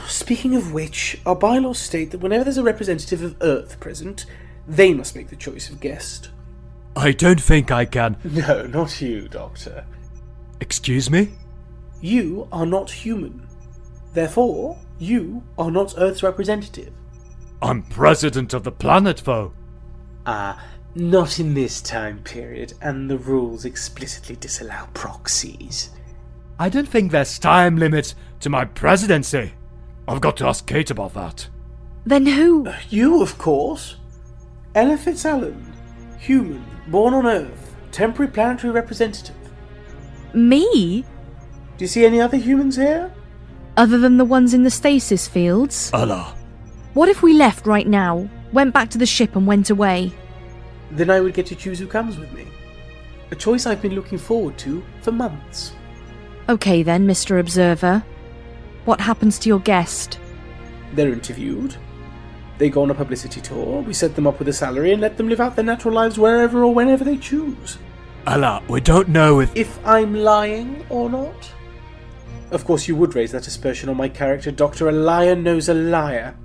Speaking of which, our bylaws state that whenever there's a representative of Earth present, they must make the choice of guest. I don't think I can. No, not you, Doctor. Excuse me? You are not human. Therefore, you are not Earth's representative. I'm president of the planet, though. Not in this time period, and the rules explicitly disallow proxies. I don't think there's time limit to my presidency. I've got to ask Kate about that. Then who? You, of course. Ella Fitzallen. Human, born on Earth, temporary planetary representative. Me? Do you see any other humans here? Other than the ones in the stasis fields? Ella. What if we left right now, went back to the ship and went away? Then I would get to choose who comes with me. A choice I've been looking forward to for months. Okay then, Mr. Observer. What happens to your guest? They're interviewed. They go on a publicity tour. We set them up with a salary and let them live out their natural lives wherever or whenever they choose. Ella, we don't know if I'm lying or not. Of course you would raise that aspersion on my character, Doctor. A liar knows a liar.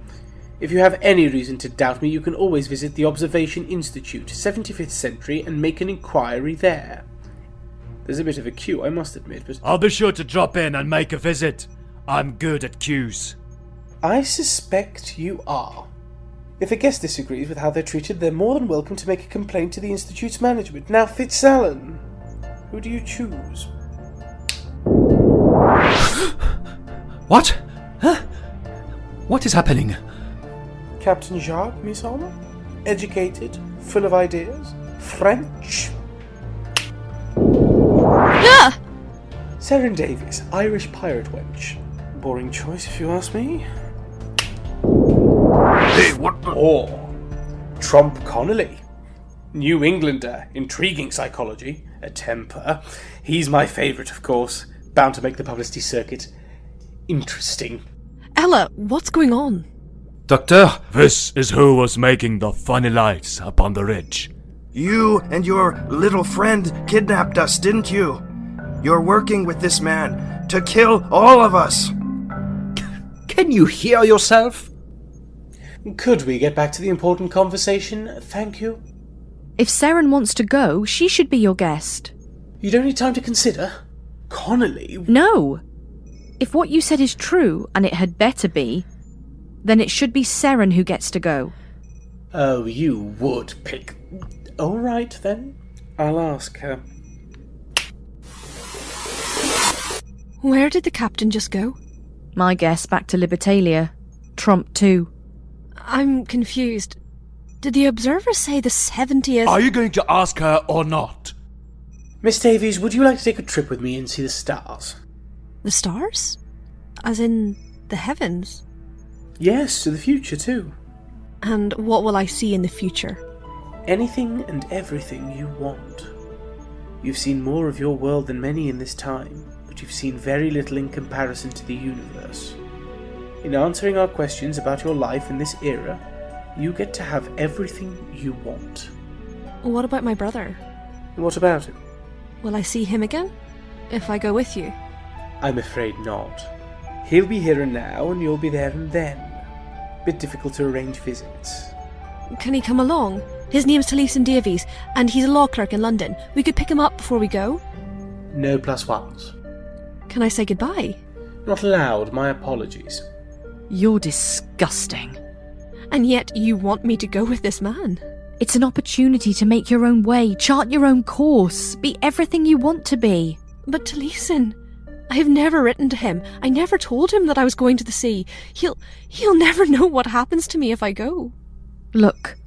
If you have any reason to doubt me, you can always visit the Observation Institute, 75th Century, and make an inquiry there. There's a bit of a queue, I must admit, but... I'll be sure to drop in and make a visit. I'm good at queues. I suspect you are. If a guest disagrees with how they're treated, they're more than welcome to make a complaint to the Institute's management. Now, Fitzallen, who do you choose? What? Huh? What is happening? Captain Jacques, Miss Honor? Educated, full of ideas, French. Ah! Seren Davies, Irish pirate wench. Boring choice, if you ask me. Hey, what the... Or Trump Connolly. New Englander, intriguing psychology, a temper. He's my favourite, of course. Bound to make the publicity circuit interesting. Ella, what's going on? Doctor, this is who was making the funny lights up on the ridge. You and your little friend kidnapped us, didn't you? You're working with this man to kill all of us. Can you hear yourself? Could we get back to the important conversation? Thank you. If Seren wants to go, she should be your guest. You don't need time to consider. Connolly? No. If what you said is true, and it had better be, then it should be Seren who gets to go. Oh, you would pick... All right, then. I'll ask her. Where did the captain just go? My guess, back to Libertalia. Trump too. I'm confused. Did the Observer say the 70th... Are you going to ask her or not? Miss Davies, would you like to take a trip with me and see the stars? The stars? As in the heavens? Yes, to the future too. And what will I see in the future? Anything and everything you want. You've seen more of your world than many in this time, but you've seen very little in comparison to the universe. In answering our questions about your life in this era, you get to have everything you want. What about my brother? What about him? Will I see him again? If I go with you? I'm afraid not. He'll be here and now, and you'll be there and then. Bit difficult to arrange visits. Can he come along? His name's Taliesin Davies, and he's a law clerk in London. We could pick him up before we go. No plus ones. Can I say goodbye? Not allowed, my apologies. You're disgusting. And yet you want me to go with this man? It's an opportunity to make your own way, chart your own course, be everything you want to be. But Taliesin, I have never written to him. I never told him that I was going to the sea. He'll never know what happens to me if I go. Look,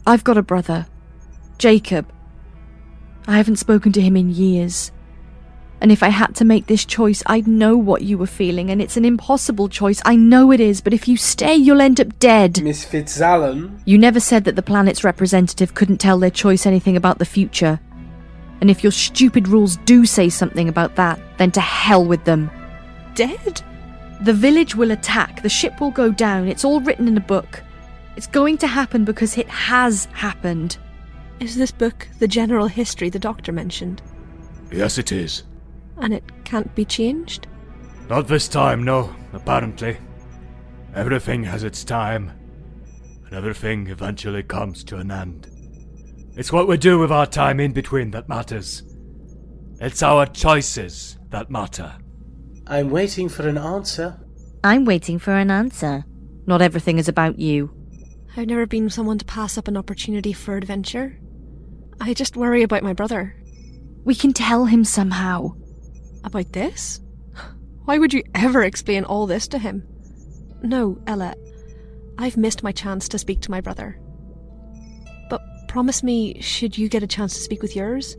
I've got a brother, Jacob. I haven't spoken to him in years. And if I had to make this choice, I'd know what you were feeling, and it's an impossible choice. I know it is, but if you stay, you'll end up dead. Miss Fitzallen? You never said that the planet's representative couldn't tell their choice anything about the future. And if your stupid rules do say something about that, then to hell with them. Dead? The village will attack, the ship will go down, it's all written in a book. It's going to happen because it has happened. Is this book the general history the doctor mentioned? Yes, it is. And it can't be changed? Not this time, no, apparently. Everything has its time, and everything eventually comes to an end. It's what we do with our time in between that matters. It's our choices that matter. I'm waiting for an answer. I'm waiting for an answer. Not everything is about you. I've never been someone to pass up an opportunity for adventure. I just worry about my brother. We can tell him somehow. About this? Why would you ever explain all this to him? No, Ella. I've missed my chance to speak to my brother. But promise me, should you get a chance to speak with yours,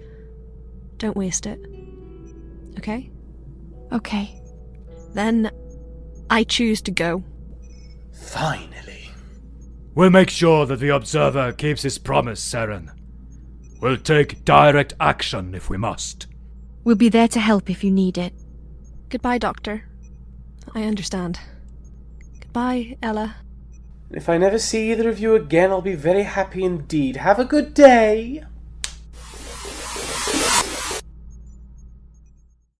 don't waste it. Okay? Okay. Then I choose to go. Finally. We'll make sure that the Observer keeps his promise, Seren. We'll take direct action if we must. We'll be there to help if you need it. Goodbye, Doctor. I understand. Goodbye, Ella. If I never see either of you again, I'll be very happy indeed. Have a good day.